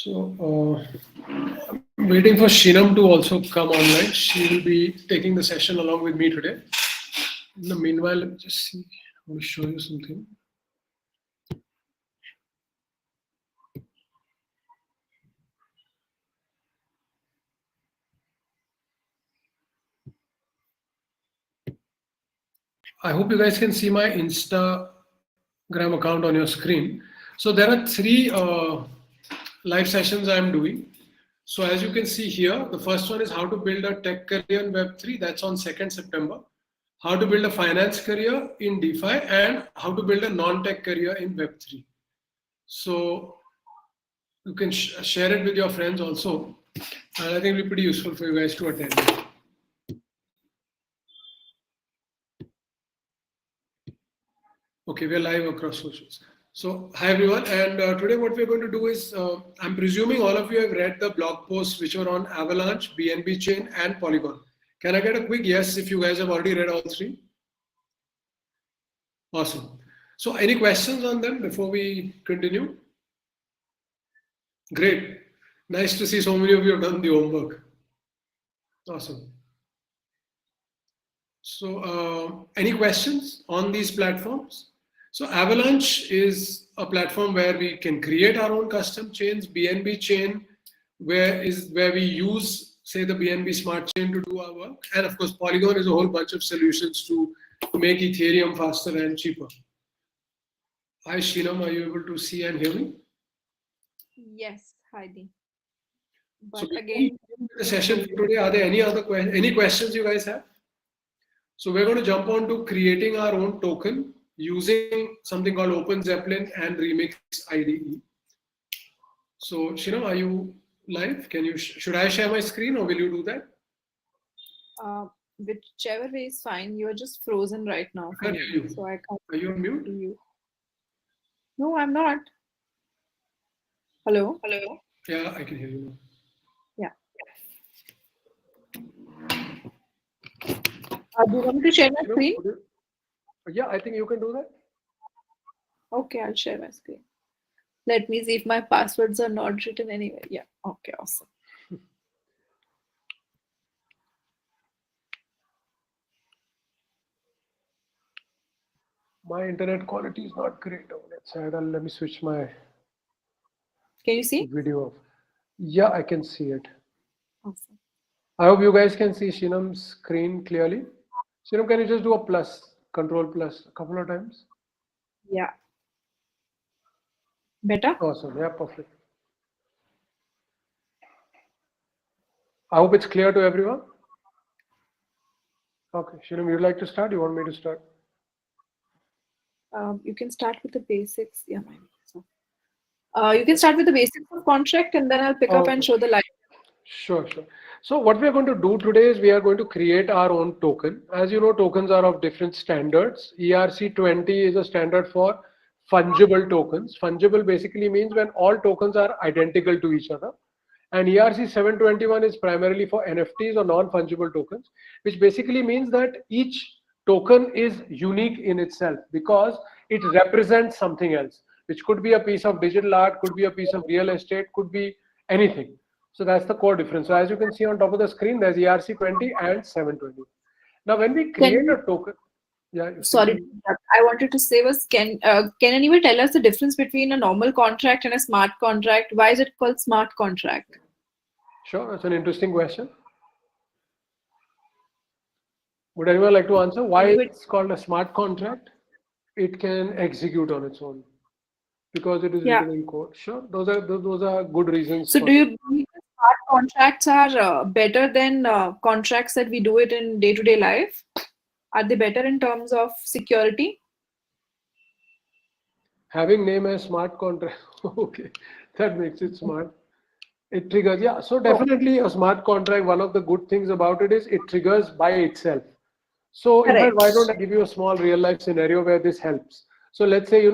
So, I'm waiting for Shinam to also come online. She will be taking the session along with me today. In the meanwhile, let me just see. I want to show you something. I hope you guys can see my Instagram account on your screen. So there are three live sessions I'm doing. So as you can see here, the first one is how to build a tech career in Web3. That's on 2nd September. How to build a finance career in DeFi and how to build a non-tech career in Web3. So you can share it with your friends also. And I think it'll be pretty useful for you guys to attend. Okay, we're live across socials. So hi everyone, and today what we're going to do is, I'm presuming all of you have read the blog posts which were on Avalanche, BNB Chain and Polygon. Can I get a quick yes if you guys have already read all three? Awesome. So any questions on them before we continue? Great. Nice to see so many of you have done the homework. Awesome. So any questions on these platforms? So Avalanche is a platform where we can create our own custom chains. BNB chain, where we use, say, the BNB smart chain to do our work. And of course, Polygon is a whole bunch of solutions to make Ethereum faster and cheaper. Hi, Shinam, are you able to see and hear me? Yes, Heidi. But so again, the session for today, are there any questions you guys have? So we're going to jump on to creating our own token using something called OpenZeppelin and Remix IDE. So Shinam, are you live? Should I share my screen or will you do that? whichever way is fine. You are just frozen right now. I can't hear you. So I can't. Are you on mute? You. No, I'm not. Hello? Hello? Yeah, I can hear you now. Do you want me to share my screen? Yeah, I think you can do that. Okay, I'll share my screen. Let me see if my passwords are not written anywhere. Yeah, okay, awesome. My internet quality is not great on that side. Let me switch my Can you see? video off. Yeah, I can see it. Awesome. I hope you guys can see Shinam's screen clearly. Shinam, can you just do a plus, control plus a couple of times? Yeah. Better? Awesome. Yeah, perfect. I hope it's clear to everyone. Okay, Shinam, you'd like to start? You want me to start? You can start with the basics. Yeah, you can start with the basics of contract and then I'll pick up and show the live. Sure. So what we are going to do today is we are going to create our own token. As you know, tokens are of different standards. ERC20 is a standard for fungible tokens. Fungible basically means when all tokens are identical to each other. And ERC721 is primarily for NFTs or non-fungible tokens, which basically means that each token is unique in itself because it represents something else, which could be a piece of digital art, could be a piece of real estate, could be anything. So that's the core difference. So as you can see on top of the screen, there's ERC20 and 720. Now, when we create a token, sorry, I wanted to say can anyone tell us the difference between a normal contract and a smart contract? Why is it called smart contract? Sure, that's an interesting question. Would anyone like to answer why it's called a smart contract? It can execute on its own because it is written in code. Sure, those are good reasons. So do you believe smart contracts are better than contracts that we do it in day-to-day life? Are they better in terms of security? Having name as smart contract, okay, that makes it smart. It triggers, yeah. So definitely a smart contract, one of the good things about it is it triggers by itself. So in fact, why don't I give you a small real life scenario where this helps? So let's say,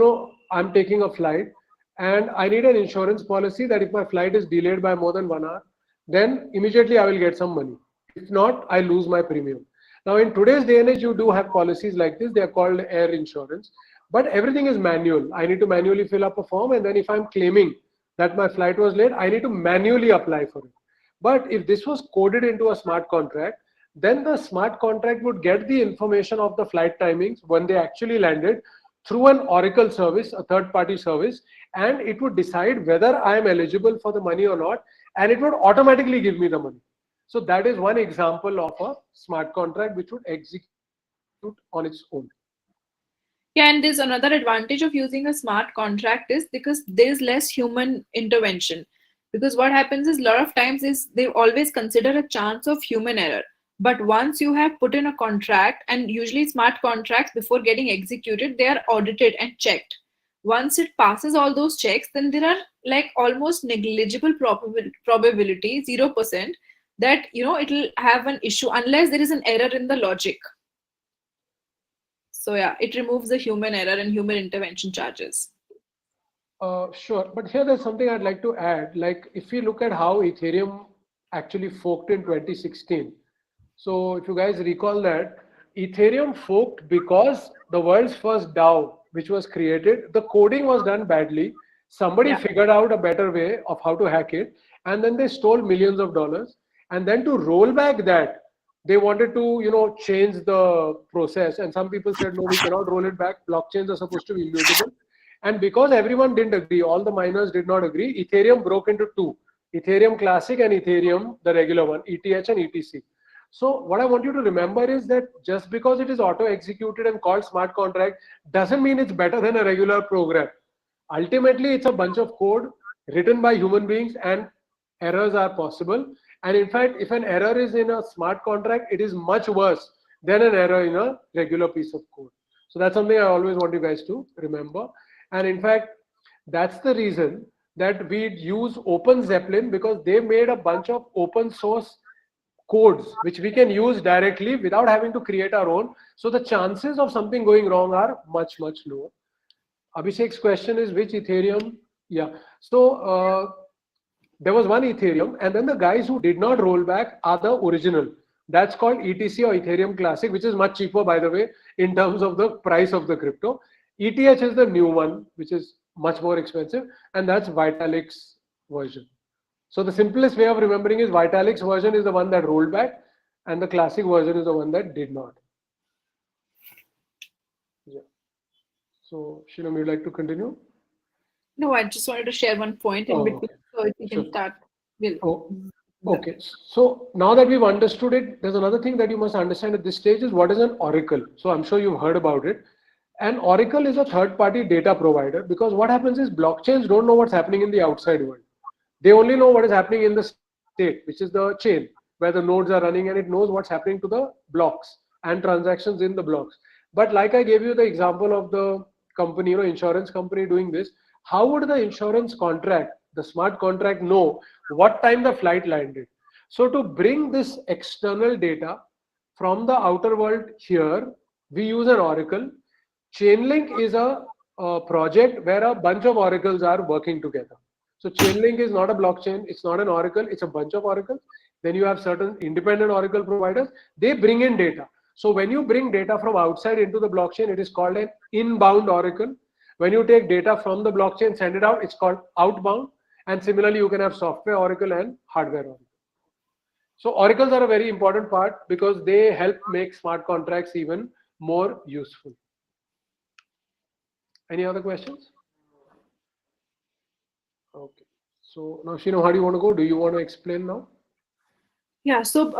I'm taking a flight and I need an insurance policy that if my flight is delayed by more than 1 hour, then immediately I will get some money. If not, I lose my premium. Now in today's day and age, you do have policies like this. They are called air insurance, but everything is manual. I need to manually fill up a form, and then if I'm claiming that my flight was late, I need to manually apply for it. But if this was coded into a smart contract, then the smart contract would get the information of the flight timings when they actually landed through an Oracle service, a third-party service, and it would decide whether I am eligible for the money or not, and it would automatically give me the money. So that is one example of a smart contract which would execute on its own. Yeah, and there's another advantage of using a smart contract is because there's less human intervention. Because what happens is a lot of times is they always consider a chance of human error. But once you have put in a contract, and usually smart contracts before getting executed, they are audited and checked. Once it passes all those checks, then there are like almost negligible probability, 0%, that it'll have an issue unless there is an error in the logic. So yeah, it removes the human error and human intervention charges. Sure, but here there's something I'd like to add. Like if we look at how Ethereum actually forked in 2016. So if you guys recall that, Ethereum forked because the world's first DAO, which was created, the coding was done badly. Somebody figured out a better way of how to hack it, and then they stole millions of dollars. And then to roll back that, they wanted to, change the process. And some people said, no, we cannot roll it back. Blockchains are supposed to be immutable. And because everyone didn't agree, all the miners did not agree, Ethereum broke into two: Ethereum Classic and Ethereum, the regular one, ETH and ETC. So what I want you to remember is that just because it is auto-executed and called smart contract doesn't mean it's better than a regular program. Ultimately, it's a bunch of code written by human beings, and errors are possible. And in fact, if an error is in a smart contract, it is much worse than an error in a regular piece of code. So that's something I always want you guys to remember. And in fact, that's the reason that we use OpenZeppelin, because they made a bunch of open source codes which we can use directly without having to create our own. So the chances of something going wrong are much, much lower. Abhishek's question is which Ethereum? Yeah. So there was one Ethereum, and then the guys who did not roll back are the original. That's called ETC or Ethereum Classic, which is much cheaper, by the way, in terms of the price of the crypto. ETH is the new one, which is much more expensive, and that's Vitalik's version. So the simplest way of remembering is Vitalik's version is the one that rolled back, and the classic version is the one that did not. Yeah. So Shinam, you'd like to continue? No, I just wanted to share one point in between, okay. so if you can start. Okay. So now that we've understood it, there's another thing that you must understand at this stage is what is an oracle. So I'm sure you've heard about it. An oracle is a third-party data provider, because what happens is blockchains don't know what's happening in the outside world. They only know what is happening in the state, which is the chain where the nodes are running, and it knows what's happening to the blocks and transactions in the blocks. But like I gave you the example of the company, insurance company doing this, how would the insurance contract, the smart contract, know what time the flight landed? So to bring this external data from the outer world here, we use an oracle. Chainlink is a project where a bunch of oracles are working together. So Chainlink is not a blockchain, it's not an oracle, it's a bunch of oracles. Then you have certain independent oracle providers, they bring in data. So when you bring data from outside into the blockchain, it is called an inbound oracle. When you take data from the blockchain, send it out, it's called outbound. And similarly, you can have software oracle and hardware oracle. So oracles are a very important part because they help make smart contracts even more useful. Any other questions? Okay. So now, Shino, how do you want to go? Do you want to explain now? Yeah. So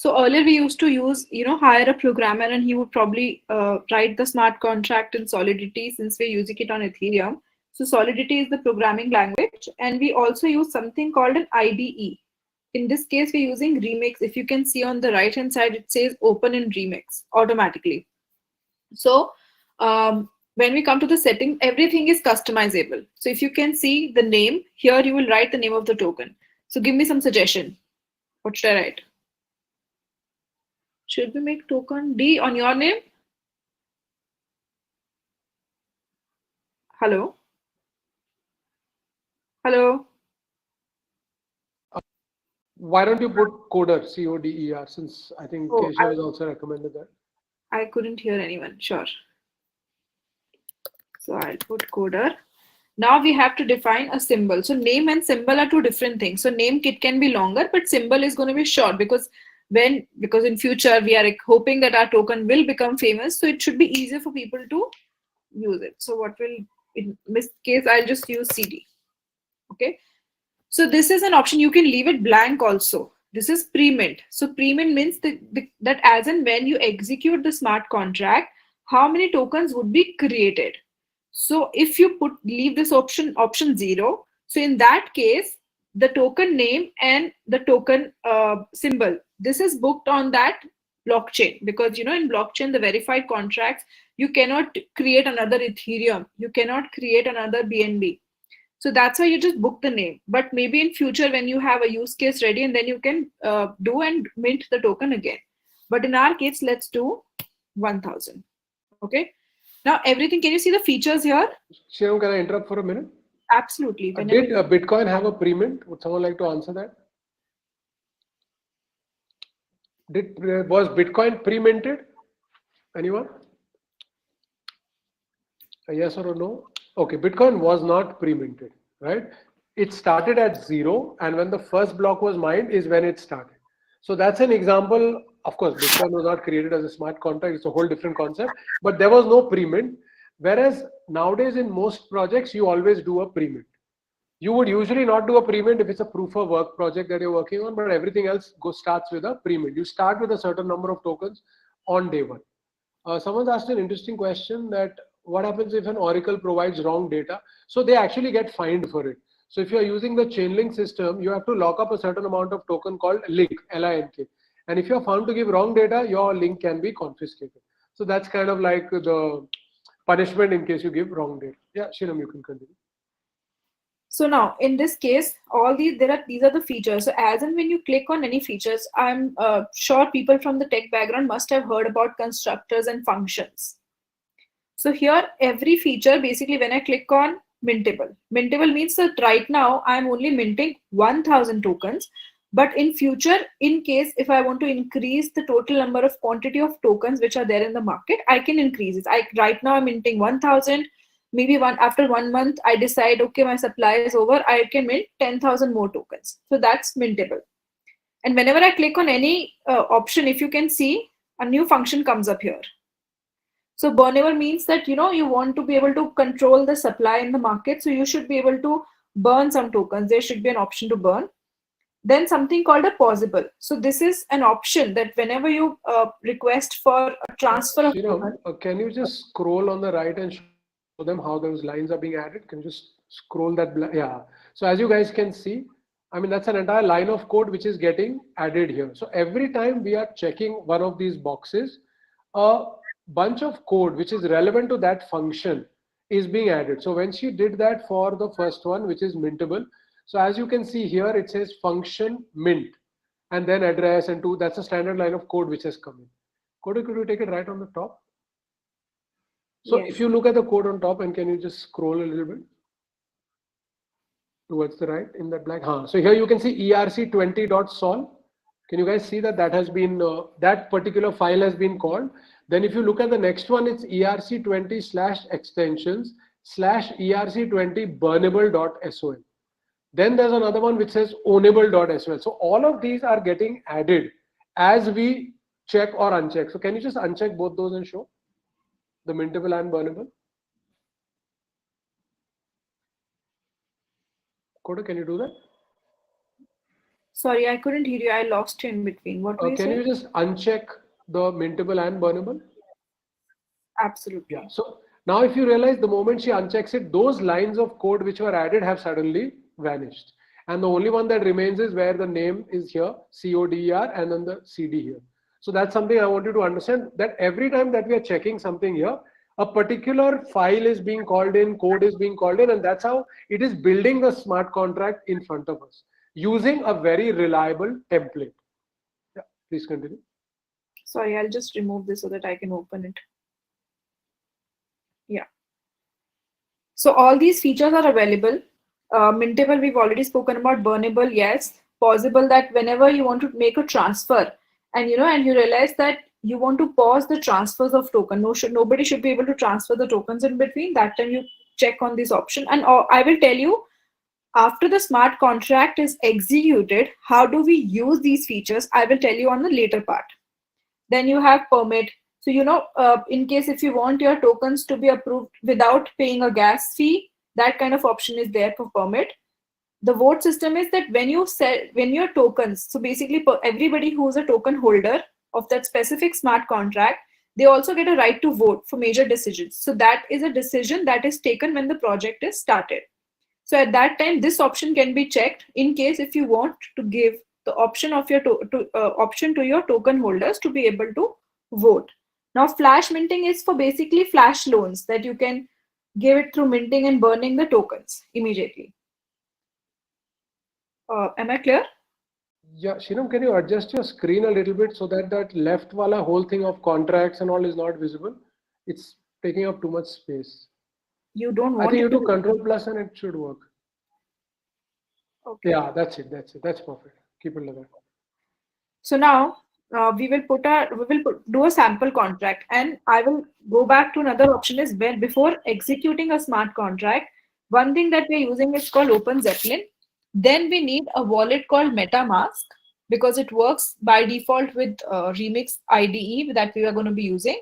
earlier we used to use, hire a programmer, and he would probably write the smart contract in Solidity, since we're using it on Ethereum. So Solidity is the programming language, and we also use something called an IDE. In this case, we're using Remix. If you can see on the right hand side, it says open in Remix automatically. So when we come to the setting, everything is customizable. So if you can see the name, here you will write the name of the token. So give me some suggestion. What should I write? Should we make token D on your name? Hello? Hello? Why don't you put coder, C-O-D-E-R, since I think Keshav has also recommended that. I couldn't hear anyone. Sure. So I'll put coder. Now we have to define a symbol. So name and symbol are two different things. So name kit can be longer, but symbol is going to be short because in future we are like, hoping that our token will become famous. So it should be easier for people to use it. So what will, in this case, I'll just use CD. Okay. So this is an option. You can leave it blank also. This is pre-mint. So pre-mint means that as and when you execute the smart contract, how many tokens would be created. So if you leave this option 0, so in that case, the token name and the token symbol, this is booked on that blockchain, because in blockchain, the verified contracts, you cannot create another Ethereum, you cannot create another BNB. So that's why you just book the name. But maybe in future, when you have a use case ready, and then you can do and mint the token again. But in our case, let's do 1000. Okay. Now everything, can you see the features here? Sriram, can I interrupt for a minute? Absolutely. Did Bitcoin have a pre-mint? Would someone like to answer that? Was Bitcoin pre-minted? Anyone? A yes or a no? Okay, Bitcoin was not pre-minted, right? It started at 0, and when the first block was mined is when it started. So that's an example. Of course, Bitcoin was not created as a smart contract. It's a whole different concept, but there was no pre-mint. Whereas nowadays in most projects, you always do a pre-mint. You would usually not do a pre-mint if it's a proof of work project that you're working on, but everything else starts with a pre-mint. You start with a certain number of tokens on day one. Someone's asked an interesting question that what happens if an Oracle provides wrong data? So they actually get fined for it. So if you're using the Chainlink system, you have to lock up a certain amount of token called link, L-I-N-K. And if you're found to give wrong data, your link can be confiscated. So that's kind of like the punishment in case you give wrong data. Yeah, Shinam, you can continue. So now in this case, these are the features. So as and when you click on any features, I'm sure people from the tech background must have heard about constructors and functions. So here, every feature, basically when I click on mintable means that right now I'm only minting 1000 tokens. But in future, in case if I want to increase the total number of quantity of tokens which are there in the market, I can increase it. Right now I'm minting 1000. Maybe after 1 month, I decide, okay, my supply is over, I can mint 10,000 more tokens. So that's mintable. And whenever I click on any option, if you can see, a new function comes up here. So burnable means that, you want to be able to control the supply in the market. So you should be able to burn some tokens. There should be an option to burn. Then something called a pausable. So this is an option that whenever you request for a transfer of token. Can you just scroll on the right and show them how those lines are being added? Can you just scroll that? Yeah. So as you guys can see, I mean, that's an entire line of code which is getting added here. So every time we are checking one of these boxes, a bunch of code which is relevant to that function is being added. So when she did that for the first one, which is mintable, so as you can see here, it says function mint and then address and to, that's a standard line of code which has come in. Could you take it right on the top? So yes. If you look at the code on top, and can you just scroll a little bit towards the right in that black? So here you can see ERC20.sol. Can you guys see that has been, that particular file has been called? Then if you look at the next one, it's ERC20/extensions/ERC20 burnable.sol. Then there's another one which says ownable.sol. So all of these are getting added as we check or uncheck. So can you just uncheck both those and show the mintable and burnable? Koda, can you do that? Sorry, I couldn't hear you. I lost you in between. What were you saying? Can you just uncheck the mintable and burnable? Absolutely. Yeah. So now if you realize the moment she unchecks it, those lines of code which were added have suddenly vanished. And the only one that remains is where the name is here, CODER, and then the CD here. So that's something I want you to understand, that every time that we are checking something here, a particular file is being called in, code is being called in, and that's how it is building the smart contract in front of us using a very reliable template. Yeah, please continue. Sorry, I'll just remove this so that I can open it. Yeah. So all these features are available. Mintable, we've already spoken about. Burnable, yes. Pausable, that whenever you want to make a transfer and you realize that you want to pause the transfers of token. Nobody should be able to transfer the tokens in between. That time you check on this option. And I will tell you, after the smart contract is executed, how do we use these features? I will tell you on the later part. Then you have permit. So, in case if you want your tokens to be approved without paying a gas fee, that kind of option is there for permit. The vote system is that when your tokens, so basically everybody who's a token holder of that specific smart contract, they also get a right to vote for major decisions. So that is a decision that is taken when the project is started. So at that time, this option can be checked in case if you want to give the option of your option to your token holders to be able to vote. Now, flash minting is for basically flash loans that you can give it through minting and burning the tokens immediately. Am I clear? Yeah, Shinam, can you adjust your screen a little bit so that that left wala whole thing of contracts and all is not visible? It's taking up too much space. You don't want I think you it to do Control Plus and it should work. Okay. Yeah, that's it. That's it. That's perfect. Keep it like that. So now we will do a sample contract, and I will go back to another option is where before executing a smart contract, one thing that we're using is called OpenZeppelin. Then we need a wallet called Metamask because it works by default with Remix IDE that we are going to be using.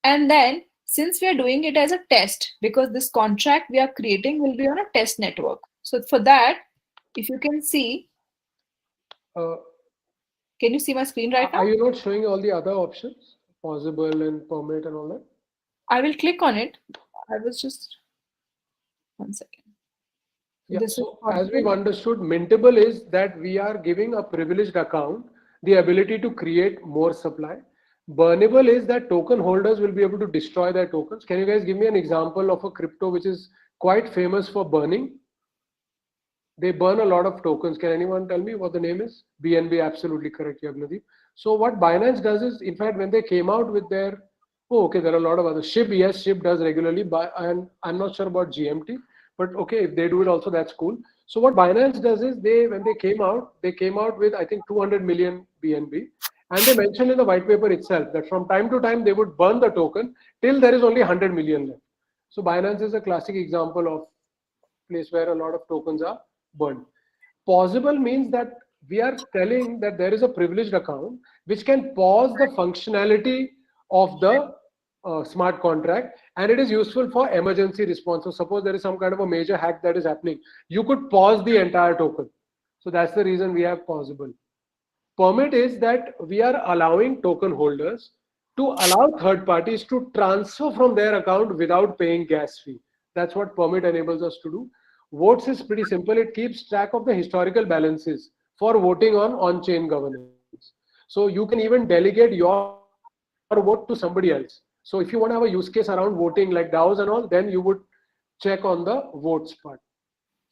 And then since we are doing it as a test, because this contract we are creating will be on a test network. So for that, if you can see, can you see my screen right now? Are you not showing all the other options, possible and permit and all that? I will click on it. I was just, one second. Yeah, so as we've understood, mintable is that we are giving a privileged account the ability to create more supply. Burnable is that token holders will be able to destroy their tokens. Can you guys give me an example of a crypto which is quite famous for burning? They burn a lot of tokens. Can anyone tell me what the name is? BNB, absolutely correct, Yagnadeep. So what Binance does is, in fact, when they came out with their, there are a lot of other, SHIB, yes, SHIB does regularly, and I'm not sure about GMT, but okay, if they do it also, that's cool. So what Binance does is, when they came out with, I think, 200 million BNB, and they mentioned in the white paper itself that from time to time, they would burn the token till there is only 100 million left. So Binance is a classic example of place where a lot of tokens are burned. Pausable means that we are telling that there is a privileged account which can pause the functionality of the smart contract, and it is useful for emergency response. So suppose there is some kind of a major hack that is happening, you could pause the entire token. So that's the reason we have pausable. Permit is that we are allowing token holders to allow third parties to transfer from their account without paying gas fee. That's what permit enables us to do. Votes is pretty simple. It keeps track of the historical balances for voting on-chain governance. So you can even delegate your vote to somebody else. So if you want to have a use case around voting like DAOs and all, then you would check on the votes part.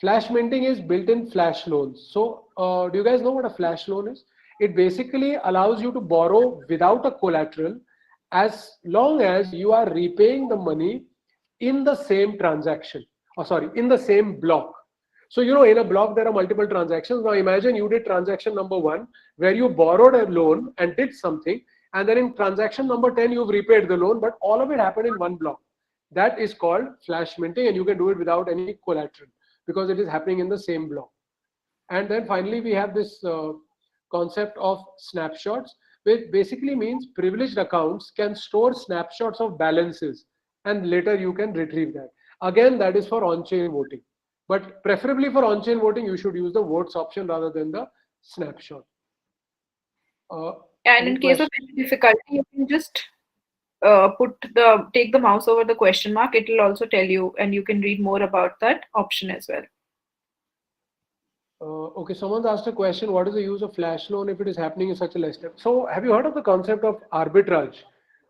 Flash minting is built-in flash loans. So do you guys know what a flash loan is? It basically allows you to borrow without a collateral as long as you are repaying the money in the same transaction. In the same block. So, in a block, there are multiple transactions. Now, imagine you did transaction number 1, where you borrowed a loan and did something. And then in transaction number 10, you've repaid the loan, but all of it happened in one block. That is called flash minting, and you can do it without any collateral because it is happening in the same block. And then finally, we have this concept of snapshots, which basically means privileged accounts can store snapshots of balances, and later you can retrieve that. Again, that is for on-chain voting. But preferably for on-chain voting, you should use the votes option rather than the snapshot. And in case of any difficulty, you can just take the mouse over the question mark. It will also tell you, and you can read more about that option as well. Okay, someone's asked a question, what is the use of flash loan if it is happening in such a less step? So have you heard of the concept of arbitrage,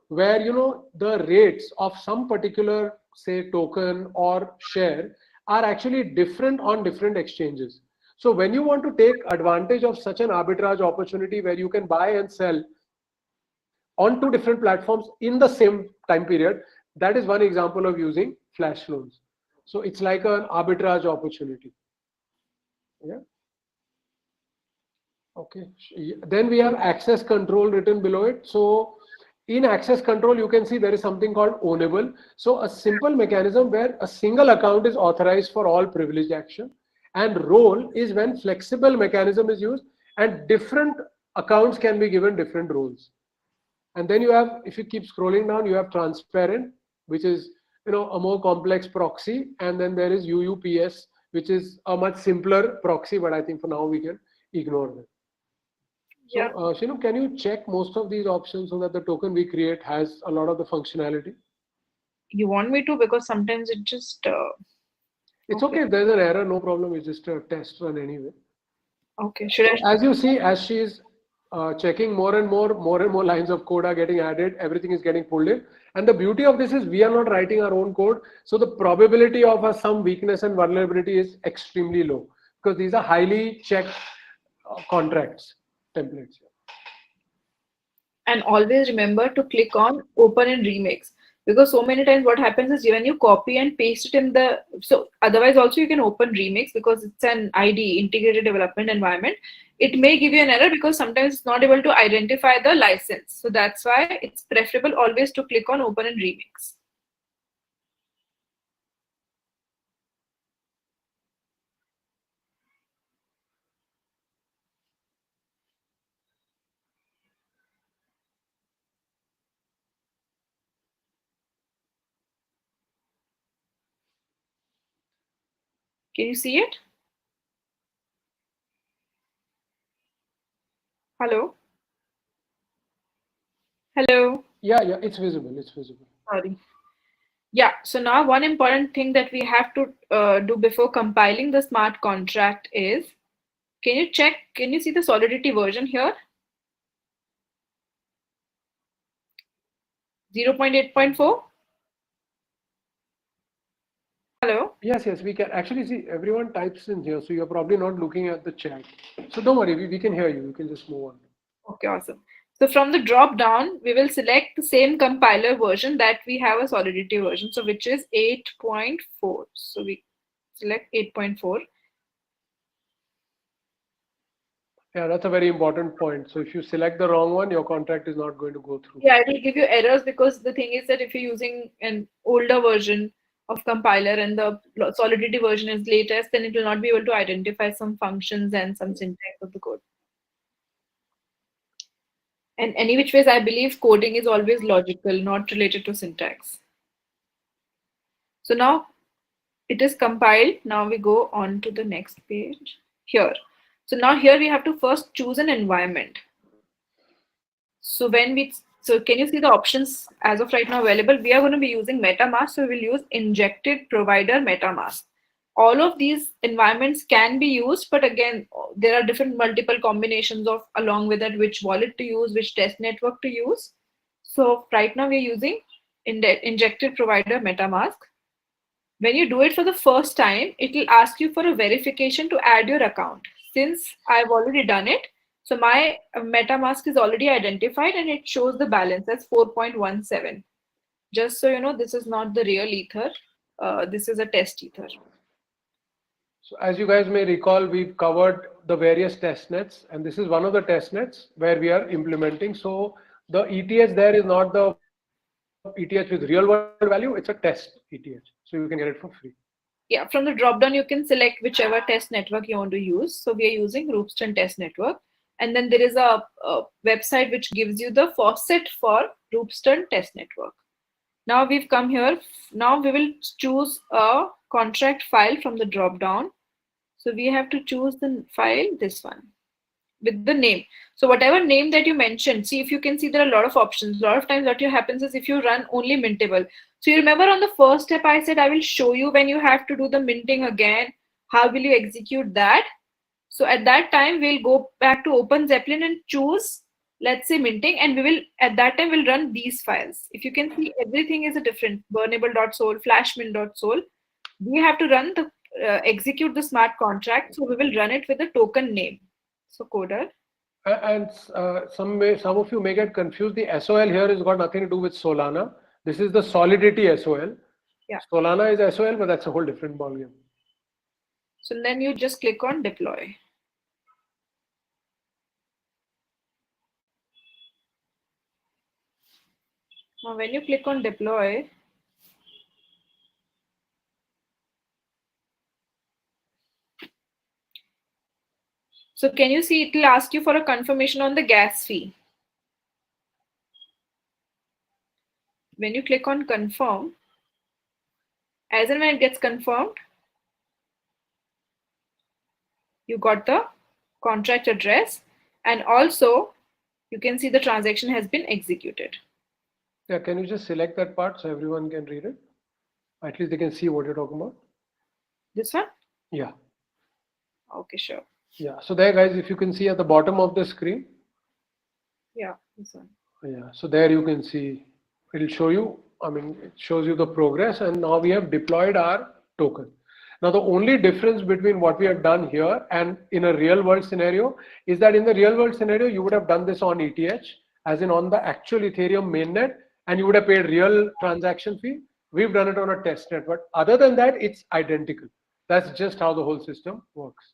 where the rates of some particular, say, token or share are actually different on different exchanges? So when you want to take advantage of such an arbitrage opportunity where you can buy and sell on 2 different platforms in the same time period, that is one example of using flash loans. So it's like an arbitrage opportunity. Yeah. Okay. Then we have access control written below it. So In access control, you can see there is something called ownable. So a simple mechanism where a single account is authorized for all privileged action, and role is when flexible mechanism is used and different accounts can be given different roles. And then you have, if you keep scrolling down, you have transparent, which is a more complex proxy, and then there is UUPS, which is a much simpler proxy, but I think for now we can ignore them. So, Yeah. Shinu, can you check most of these options so that the token we create has a lot of the functionality? You want me to, because sometimes it just It's okay if there's an error, no problem. It's just a test run anyway. okay. Should So I? as you see, as she's checking more and more lines of code are getting added, everything is getting pulled in. And the beauty of this is we are not writing our own code. So the probability of some weakness and vulnerability is extremely low because these are highly checked contracts templates. And always remember to click on open and remix, because so many times what happens is when you copy and paste it in the, so otherwise also you can open remix because it's an ID, integrated development environment. It may give you an error because sometimes it's not able to identify the license. So that's why it's preferable always to click on open and remix. Can you see it? Hello? Hello? Yeah, it's visible. It's visible. Sorry. Yeah, so now one important thing that we have to do before compiling the smart contract is, can you check, can you see the Solidity version here? 0.8.4? Hello? Yes, we can actually see everyone types in here. So you're probably not looking at the chat. So don't worry, we can hear you. You can just move on. Okay, awesome. So from the drop down, we will select the same compiler version that we have a Solidity version, so which is 8.4. So we select 8.4. Yeah, that's a very important point. So if you select the wrong one, your contract is not going to go through. Yeah, it will give you errors because the thing is that if you're using an older version of compiler and the Solidity version is latest, then it will not be able to identify some functions and some syntax of the code. And any which ways, I believe coding is always logical, not related to syntax. So now it is compiled. Now we go on to the next page here. So now here we have to first choose an environment. So so can you see the options as of right now available? We are going to be using Metamask, so we'll use injected provider Metamask. All of these environments can be used, but again, there are different multiple combinations of along with that which wallet to use, which test network to use. So right now we're using injected provider Metamask. When you do it for the first time, it will ask you for a verification to add your account. Since I've already done it, so my MetaMask is already identified and it shows the balance as 4.17. Just so you know, this is not the real Ether. This is a test Ether. So as you guys may recall, we've covered the various test nets, and this is one of the test nets where we are implementing. So the ETH there is not the ETH with real world value, it's a test ETH. So you can get it for free. Yeah, from the drop down, you can select whichever test network you want to use. So we are using Roopston test network. And then there is a website which gives you the faucet for Roopston test network. Now we've come here. Now we will choose a contract file from the drop down. So we have to choose the file, this one, with the name. So whatever name that you mentioned, see if you can see there are a lot of options. A lot of times what happens is if you run only mintable. So you remember on the first step I said I will show you when you have to do the minting again, how will you execute that? So at that time we'll go back to OpenZeppelin and choose, let's say minting, and we will at that time we'll run these files. If you can see everything is a different burnable.sol, flashmint.sol. We have to run the execute the smart contract. So we will run it with the token name. So coder. And some of you may get confused. The SOL here has got nothing to do with Solana. This is the Solidity SOL. Yeah. Solana is SOL, but that's a whole different ballgame. So then you just click on deploy. Now, when you click on deploy, so can you see it will ask you for a confirmation on the gas fee. When you click on confirm, as and when it gets confirmed, you got the contract address, and also you can see the transaction has been executed. Yeah, can you just select that part so everyone can read it? At least they can see what you're talking about. This one? Yeah. Okay, sure. Yeah. So there, guys, if you can see at the bottom of the screen. Yeah, this one. Yeah. So there you can see, it'll show you, I mean, it shows you the progress, and now we have deployed our token. Now, the only difference between what we have done here and in a real world scenario is that in the real world scenario, you would have done this on ETH, as in on the actual Ethereum mainnet, and you would have paid real transaction fee. We've done it on a testnet, but other than that, it's identical. That's just how the whole system works.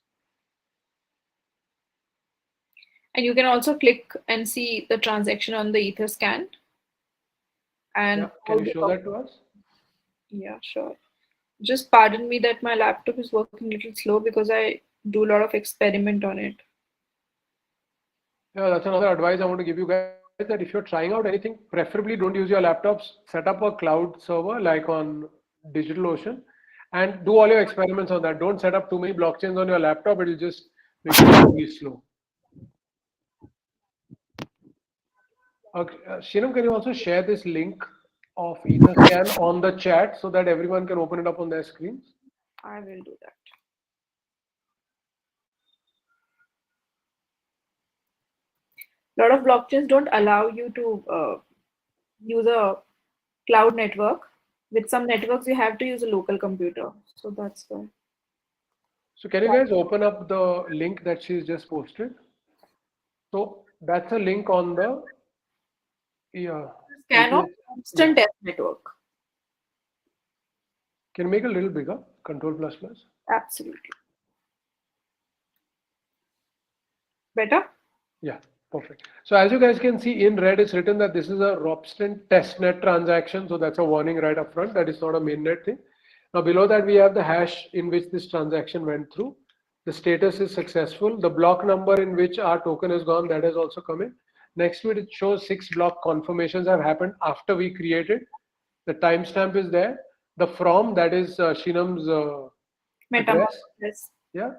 And you can also click and see the transaction on the Etherscan. And yeah, can you show that to us? Yeah, sure. Just pardon me that my laptop is working a little slow because I do a lot of experiment on it. Yeah, that's another advice I want to give you guys, that if you're trying out anything, preferably don't use your laptops. Set up a cloud server like on DigitalOcean and do all your experiments on that. Don't set up too many blockchains on your laptop. It'll just make it really slow. Okay, Shinam, can you also share this link of Etherscan on the chat so that everyone can open it up on their screens? I will do that. A lot of blockchains don't allow you to use a cloud network. With some networks, you have to use a local computer. So that's why. So can you guys open up the link that she's just posted? So that's a link on the Scan of constant test network. Can you make it a little bigger? Control plus plus. Absolutely. Better? Yeah, perfect. So as you guys can see in red, it's written that this is a Ropsten testnet transaction. So that's a warning right up front. That is not a mainnet thing. Now below that, we have the hash in which this transaction went through. The status is successful. The block number in which our token is gone, that has also come in. Next to it, it shows 6 block confirmations have happened after we created. The timestamp is there. The from, that is Shinam's address. Yes. Yeah.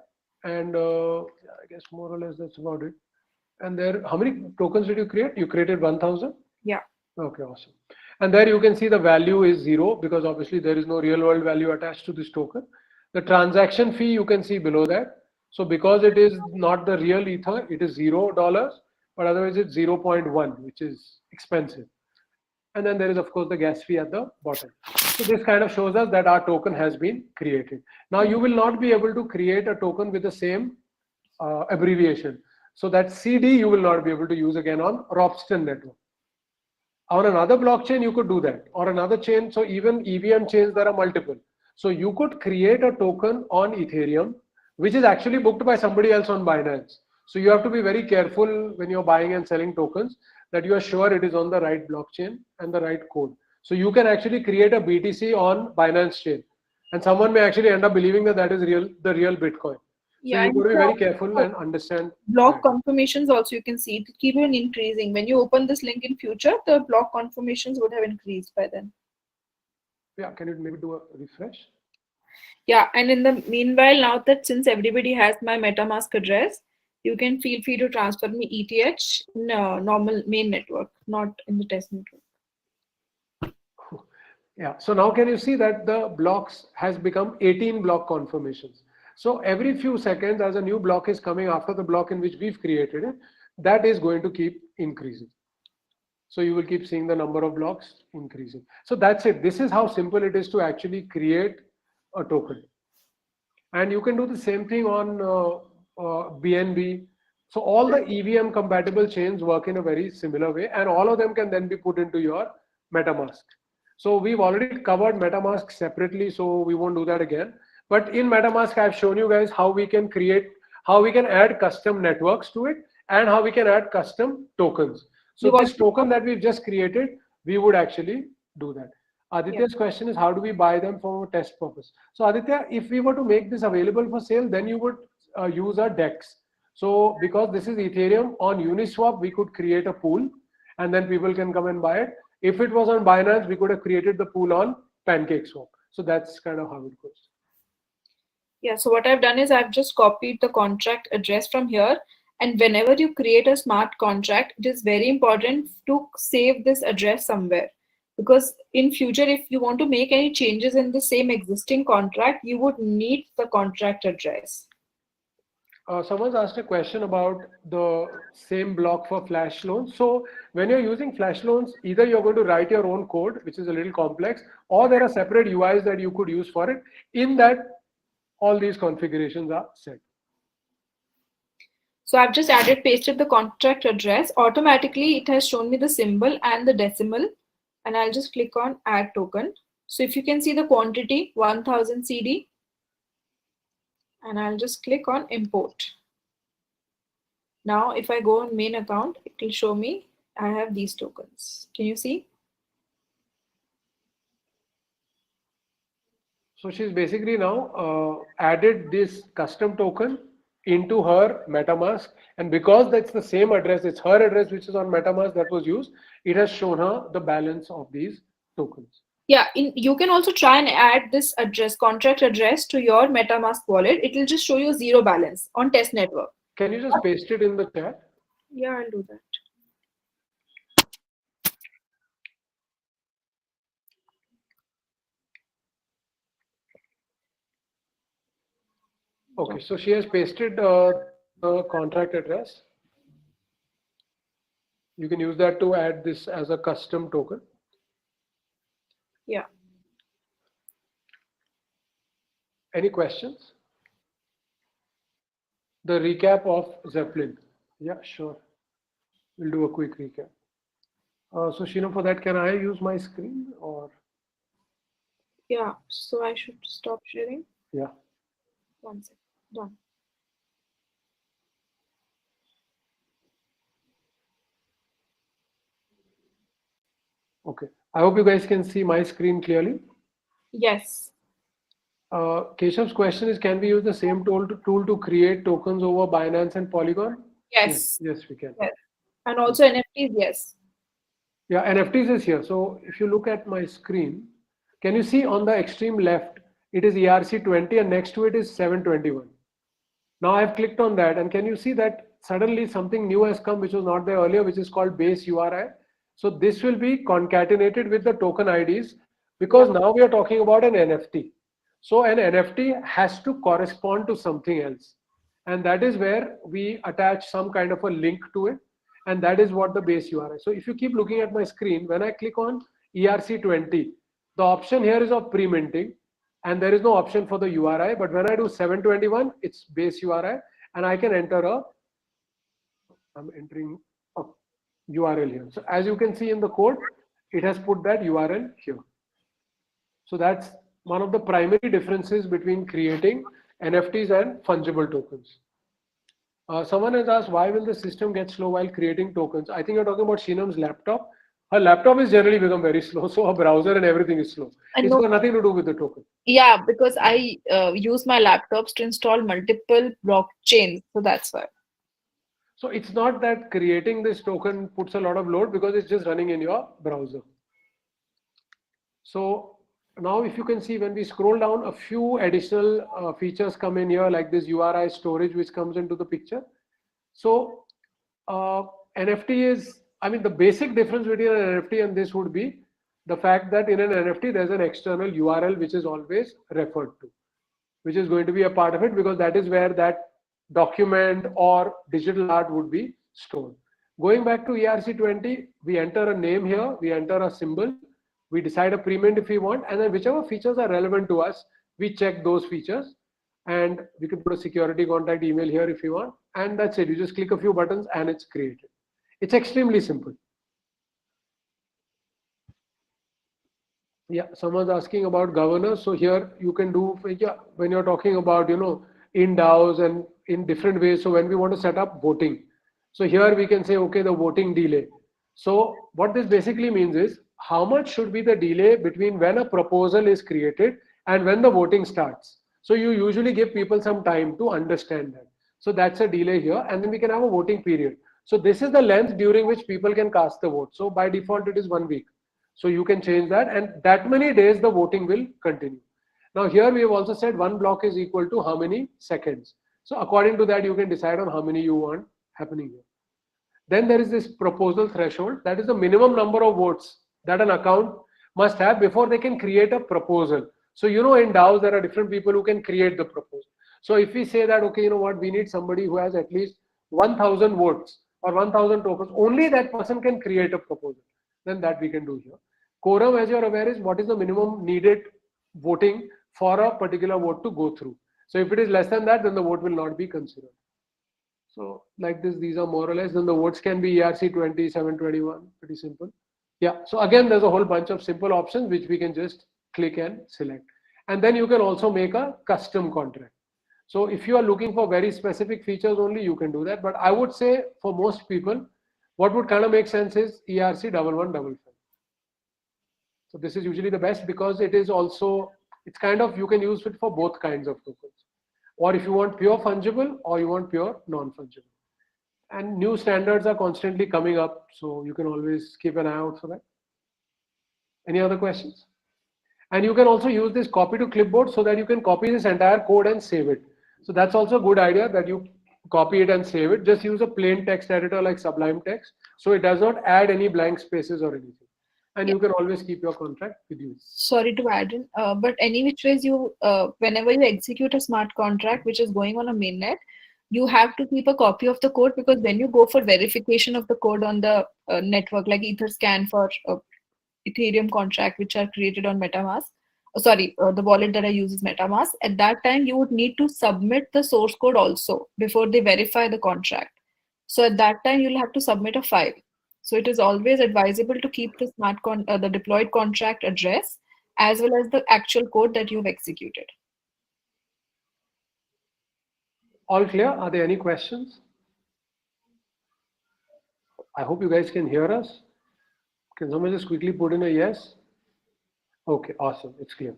And I guess more or less that's about it. And there, how many tokens did you create? You created 1,000? Yeah. Okay, awesome. And there you can see the value is 0 because obviously there is no real world value attached to this token. The transaction fee you can see below that. So because it is not the real Ether, it is $0, but otherwise it's 0.1, which is expensive. And then there is of course the gas fee at the bottom. So this kind of shows us that our token has been created. Now you will not be able to create a token with the same abbreviation. So that CD you will not be able to use again on Ropsten network. On another blockchain, you could do that, or another chain. So even EVM chains, there are multiple. So you could create a token on Ethereum, which is actually booked by somebody else on Binance. So you have to be very careful when you're buying and selling tokens that you are sure it is on the right blockchain and the right code. So you can actually create a BTC on Binance chain, and someone may actually end up believing that that is the real Bitcoin. So Yeah, you've got to be very careful and understand. Block confirmations also you can see it keep on increasing. When you open this link in future, the block confirmations would have increased by then. Yeah, can you maybe do a refresh? Yeah, and in the meanwhile, now that since everybody has my MetaMask address, you can feel free to transfer me ETH in a normal main network, not in the test network. Yeah, so now can you see that the blocks has become 18 block confirmations. So every few seconds as a new block is coming after the block in which we've created it, that is going to keep increasing. So you will keep seeing the number of blocks increasing. So that's it. This is how simple it is to actually create a token. And you can do the same thing on BNB. So all the EVM compatible chains work in a very similar way, and all of them can then be put into your MetaMask. So we've already covered MetaMask separately, so we won't do that again. But in MetaMask, I've shown you guys how we can add custom networks to it and how we can add custom tokens. So this token that we've just created, we would actually do that. Aditya's question is, how do we buy them for a test purpose? So Aditya, if we were to make this available for sale, then you would use our DEX. So because this is Ethereum, on Uniswap, we could create a pool and then people can come and buy it. If it was on Binance, we could have created the pool on PancakeSwap. So that's kind of how it goes. Yeah, so what I've done is I've just copied the contract address from here. And whenever you create a smart contract, it is very important to save this address somewhere. Because in future, if you want to make any changes in the same existing contract, you would need the contract address. Someone's asked a question about the same block for flash loans. So when you're using flash loans, either you're going to write your own code, which is a little complex, or there are separate UIs that you could use for it. In that, all these configurations are set. So I've just pasted the contract address. Automatically, it has shown me the symbol and the decimal. And I'll just click on add token. So if you can see the quantity 1000 CD, and I'll just click on import. Now, if I go on main account, it will show me I have these tokens. Can you see? So she's basically now added this custom token into her MetaMask, and because that's the same address, it's her address which is on MetaMask that was used, it has shown her the balance of these tokens. Yeah, you can also try and add this address, contract address, to your MetaMask wallet. It will just show you zero balance on test network. Can you just paste it in the chat? Yeah, I'll do that. Okay, so she has pasted the contract address. You can use that to add this as a custom token. Yeah. Any questions? The recap of Zeppelin. Yeah, sure. We'll do a quick recap. So Sheena, for that, can I use my screen or? Yeah, so I should stop sharing. Yeah. 1 second. Done. Okay. I hope you guys can see my screen clearly. Yes. Keshav's question is, can we use the same tool to create tokens over Binance and Polygon? Yes. Yes, we can. Yes. And also NFTs, yes. Yeah, NFTs is here. So if you look at my screen, can you see on the extreme left, it is ERC20 and next to it is 721. Now I've clicked on that, and can you see that suddenly something new has come which was not there earlier, which is called base URI. So this will be concatenated with the token IDs, because now we are talking about an NFT. So an NFT has to correspond to something else. And that is where we attach some kind of a link to it. And that is what the base URI. So if you keep looking at my screen, when I click on ERC20, the option here is of pre-minting, and there is no option for the URI. But when I do 721, it's base URI, and I can enter I'm entering a URL here. So as you can see in the code, it has put that URL here. So that's one of the primary differences between creating NFTs and fungible tokens. Someone has asked, why will the system get slow while creating tokens? I think you're talking about Sheenam's laptop. Her laptop is generally become very slow, so her browser and everything is slow. It's got nothing to do with the token. Yeah, because I use my laptops to install multiple blockchains, so that's why. So it's not that creating this token puts a lot of load, because it's just running in your browser. So now if you can see, when we scroll down, a few additional features come in here, like this URI storage, which comes into the picture. So NFT is, I mean, the basic difference between an NFT and this would be the fact that in an NFT, there's an external URL which is always referred to, which is going to be a part of it, because that is where that document or digital art would be stored. Going back to ERC20, we enter a name here, we enter a symbol, we decide a pre-mint if we want, and then whichever features are relevant to us, we check those features, and we can put a security contact email here if you want, and that's it. You just click a few buttons and it's created. It's extremely simple. Yeah, someone's asking about governance. So here you can do, yeah, when you're talking about, you know, in DAOs and in different ways. So when we want to set up voting, so here we can say, okay, the voting delay. So what this basically means is, how much should be the delay between when a proposal is created and when the voting starts. So you usually give people some time to understand that. So that's a delay here, and then we can have a voting period. So this is the length during which people can cast the vote. So by default, it is 1 week. So you can change that, and that many days the voting will continue. Now here we have also said one block is equal to how many seconds. So according to that, you can decide on how many you want happening here. Then there is this proposal threshold. That is the minimum number of votes that an account must have before they can create a proposal. So in DAOs, there are different people who can create the proposal. So if we say that, okay, you know what, we need somebody who has at least 1,000 votes or 1,000 tokens, only that person can create a proposal. Then that we can do here. Quorum, as you're aware, is what is the minimum needed voting for a particular vote to go through. So if it is less than that, then the vote will not be considered. So like this, these are more or less. Then the votes can be ERC20 721, pretty simple. Yeah, so again, there's a whole bunch of simple options which we can just click and select. And then you can also make a custom contract. So if you are looking for very specific features only, you can do that. But I would say for most people, what would kind of make sense is ERC1155. So this is usually the best because it is also, it's kind of, you can use it for both kinds of tokens. Or if you want pure fungible or you want pure non-fungible. And new standards are constantly coming up, so you can always keep an eye out for that. Any other questions? And you can also use this copy to clipboard so that you can copy this entire code and save it. So that's also a good idea that you copy it and save it. Just use a plain text editor like Sublime Text. So it does not add any blank spaces or anything. And you can always keep your contract with you. Sorry to add in, but any which ways you, whenever you execute a smart contract which is going on a mainnet, you have to keep a copy of the code, because when you go for verification of the code on the network, like Etherscan for Ethereum contract which are created on Metamask, the wallet that I use is Metamask. At that time, you would need to submit the source code also before they verify the contract. So at that time, you'll have to submit a file. So it is always advisable to keep the the deployed contract address as well as the actual code that you've executed. All clear? Are there any questions? I hope you guys can hear us. Can someone just quickly put in a yes? Okay, awesome. It's clear.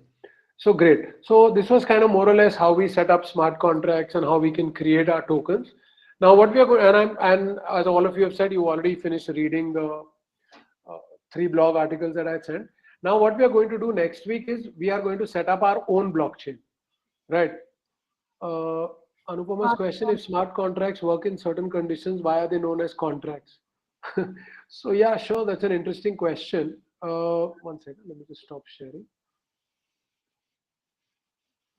So great. So this was kind of more or less how we set up smart contracts and how we can create our tokens. Now what we are going, and as all of you have said, you already finished reading the 3 blog articles that I sent. Now what we are going to do next week is we are going to set up our own blockchain, right? Anupama's question, if smart contracts work in certain conditions, why are they known as contracts? So yeah, sure, that's an interesting question. 1 second, let me just stop sharing.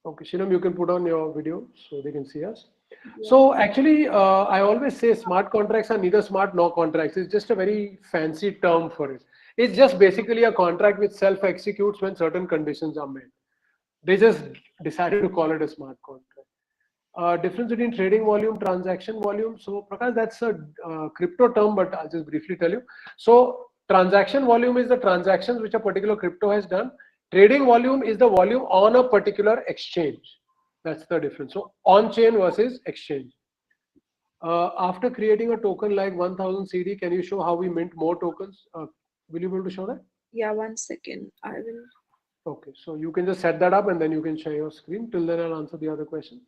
Okay, Shinam, you can put on your video so they can see us. Yeah. So actually, I always say smart contracts are neither smart nor contracts. It's just a very fancy term for it. It's just basically a contract which self-executes when certain conditions are met. They just decided to call it a smart contract. Difference between trading volume, transaction volume. So Prakash, that's a crypto term, but I'll just briefly tell you. So transaction volume is the transactions which a particular crypto has done. Trading volume is the volume on a particular exchange. That's the difference. So on-chain versus exchange. After creating a token like 1000 CD, can you show how we mint more tokens? Will you be able to show that? Yeah, 1 second. I will. Okay, so you can just set that up and then you can share your screen. Till then, I'll answer the other question.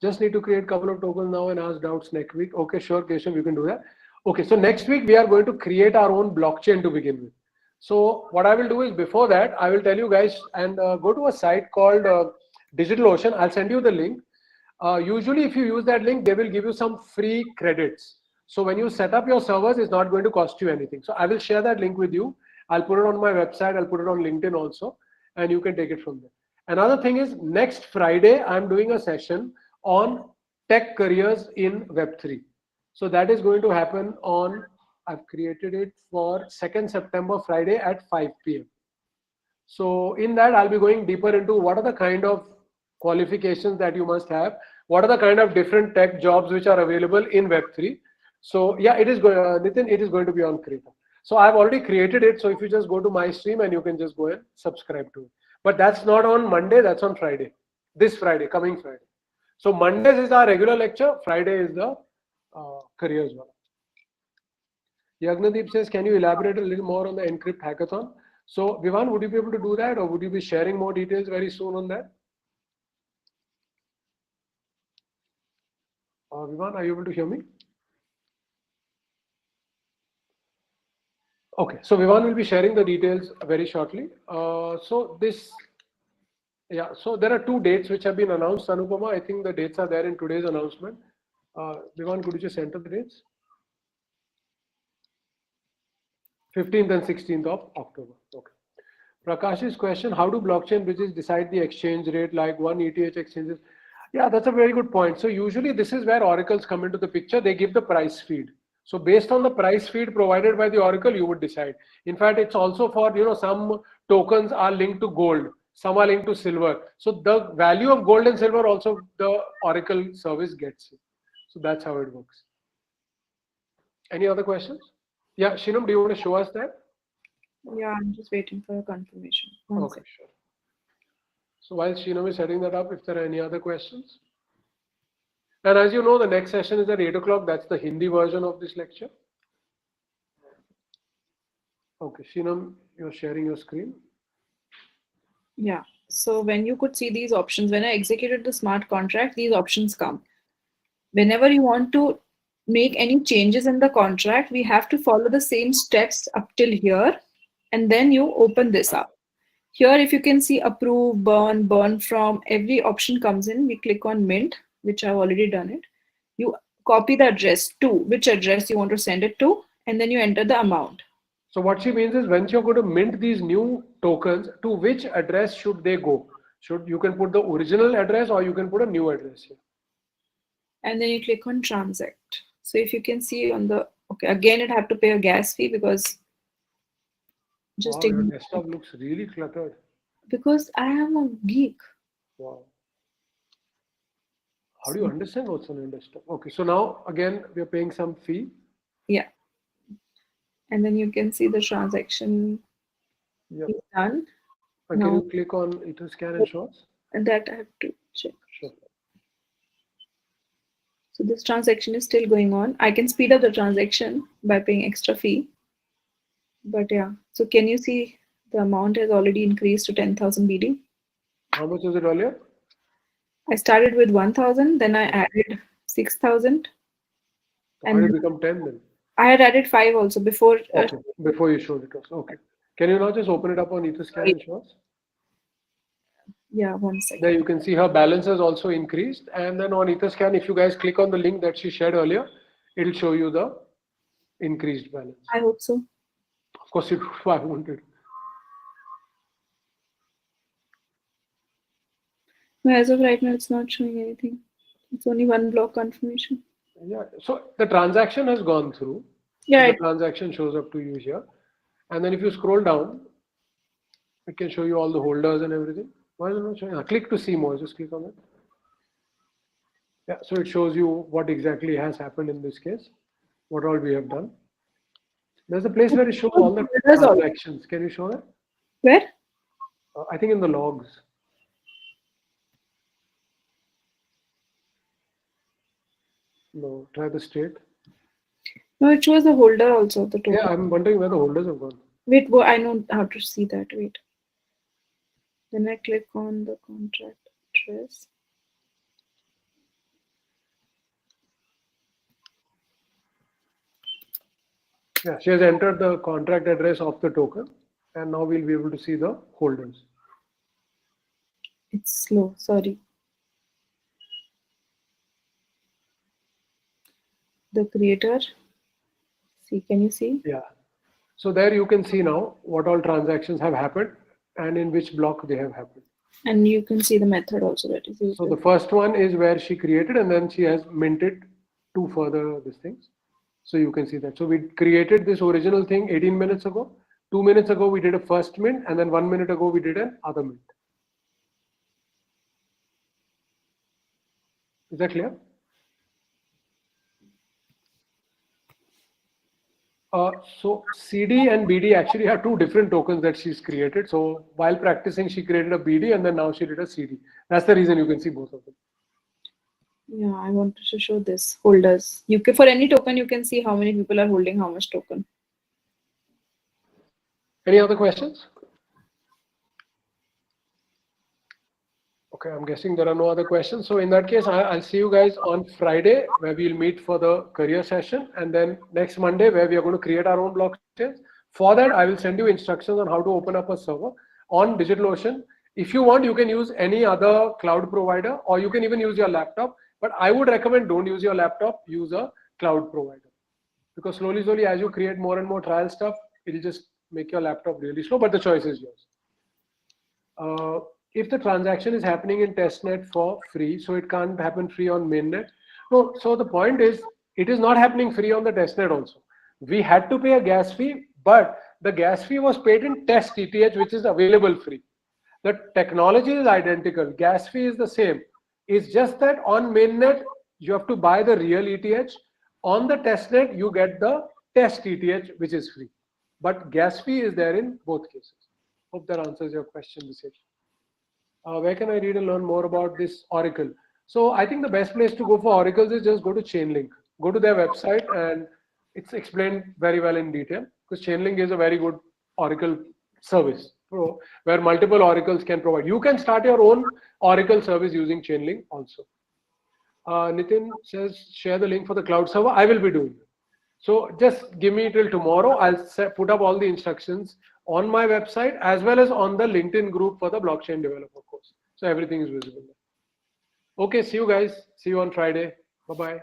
Just need to create a couple of tokens now and ask doubts next week. Okay, sure, Keshav, you can do that. Okay, so next week we are going to create our own blockchain to begin with. So what I will do is before that, I will tell you guys and go to a site called DigitalOcean. I'll send you the link. Usually, if you use that link, they will give you some free credits. So when you set up your servers, it's not going to cost you anything. So I will share that link with you. I'll put it on my website. I'll put it on LinkedIn also, and you can take it from there. Another thing is next Friday, I'm doing a session on tech careers in Web3. So that is going to happen on, I've created it for 2nd September, Friday at 5 p.m. So in that, I'll be going deeper into what are the kind of qualifications that you must have, what are the kind of different tech jobs which are available in Web3. So yeah, it is going, Nitin, it is going to be on Krita. So I've already created it. So if you just go to my stream and you can just go and subscribe to it. But that's not on Monday, that's on Friday. This Friday, coming Friday. So Mondays is our regular lecture, Friday is the careers one. Yagnadeep says, can you elaborate a little more on the Encrypt hackathon? So Vivan, would you be able to do that, or would you be sharing more details very soon on that? Vivan, are you able to hear me? Okay, so Vivan will be sharing the details very shortly. So there are two dates which have been announced, Anupama. I think the dates are there in today's announcement. Vivan, could you just enter the dates? 15th and 16th of October. Okay. Prakash's question, how do blockchain bridges decide the exchange rate like one ETH exchanges? Yeah, that's a very good point. So usually this is where oracles come into the picture. They give the price feed. So based on the price feed provided by the oracle, you would decide. In fact, it's also for, some tokens are linked to gold, some are linked to silver. So the value of gold and silver also the oracle service gets. So that's how it works. Any other questions? Yeah, Shinam, do you want to show us that? Yeah, I'm just waiting for a confirmation. Okay, sure. So while Shinam is setting that up, if there are any other questions. And as you know, the next session is at 8 o'clock. That's the Hindi version of this lecture. Okay, Shinam, you're sharing your screen. Yeah. So when you could see these options, when I executed the smart contract, these options come. Whenever you want to make any changes in the contract, we have to follow the same steps up till here, and then you open this up. Here, if you can see approve, burn from, every option comes in. We click on mint, which I've already done it. You copy the address to which address you want to send it to, and then you enter the amount. So what she means is once you're going to mint these new tokens, to which address should they go? You can put the original address or you can put a new address here. And then you click on transact. So if you can see on the, okay, again, it have to pay a gas fee because Wow, your desktop looks really cluttered. Because I am a geek. Wow. How do you understand what's on your desktop? Okay, so now again, we're paying some fee. Yeah. And then you can see the transaction is done. And now, can you click on Etherscan and shows? And that I have to check. Sure. So this transaction is still going on. I can speed up the transaction by paying extra fee. But yeah, so can you see the amount has already increased to 10,000 BD? How much was it earlier? I started with 1,000, then I added 6,000. How did it become 10 then? I had added 5 also before. Okay, before you showed it. Okay. Can you now just open it up on Etherscan and shows? Yeah, 1 second. There you can see her balance has also increased. And then on Etherscan, if you guys click on the link that she shared earlier, it'll show you the increased balance. I hope so. Of course, it would. I wanted. No, as of right now, it's not showing anything. It's only one block confirmation. Yeah. So the transaction has gone through. Yeah. The transaction shows up to you here. And then if you scroll down, it can show you all the holders and everything. Why is it not showing? Click to see more. Just click on it. Yeah. So it shows you what exactly has happened in this case, what all we have done. There's a place where it shows all the transactions. Can you show that? Where? I think in the logs. No, try the state. No, it shows the holder also. The token. Yeah, I'm wondering where the holders have gone. Wait, well, I know how to see that. Wait. Then I click on the contract address. Yeah, she has entered the contract address of the token, and now we'll be able to see the holders. It's slow, sorry. The creator. See, can you see? Yeah. So there you can see now what all transactions have happened and in which block they have happened. And you can see the method also that is used. So the first one is where she created and then she has minted 2 further these things. So you can see that. So we created this original thing 18 minutes ago. 2 minutes ago we did a first mint, and then 1 minute ago we did an other mint. Is that clear? So CD and BD actually are 2 different tokens that she's created. So while practicing, she created a BD and then now she did a CD. That's the reason you can see both of them. Yeah, I wanted to show this holders. You can, for any token, you can see how many people are holding how much token. Any other questions? Okay, I'm guessing there are no other questions. So in that case, I'll see you guys on Friday where we'll meet for the career session, and then next Monday where we are going to create our own blockchains. For that, I will send you instructions on how to open up a server on DigitalOcean. If you want, you can use any other cloud provider, or you can even use your laptop. But I would recommend don't use your laptop, use a cloud provider. Because slowly, as you create more and more trial stuff, it'll just make your laptop really slow, but the choice is yours. If the transaction is happening in testnet for free, so it can't happen free on mainnet. No, so the point is, it is not happening free on the testnet also. We had to pay a gas fee, but the gas fee was paid in test ETH, which is available free. The technology is identical. Gas fee is the same. It's just that on mainnet, you have to buy the real ETH. On the testnet, you get the test ETH, which is free. But gas fee is there in both cases. Hope that answers your question, Visesh. Where can I read and learn more about this Oracle? So I think the best place to go for oracles is just go to Chainlink. Go to their website, and it's explained very well in detail, because Chainlink is a very good Oracle service where multiple oracles can provide. You can start your own Oracle service using Chainlink also. Nitin says, share the link for the cloud server. I will be doing it. So just give me till tomorrow. I'll put up all the instructions on my website as well as on the LinkedIn group for the blockchain developer course. So everything is visible there. Okay, see you guys. See you on Friday. Bye-bye.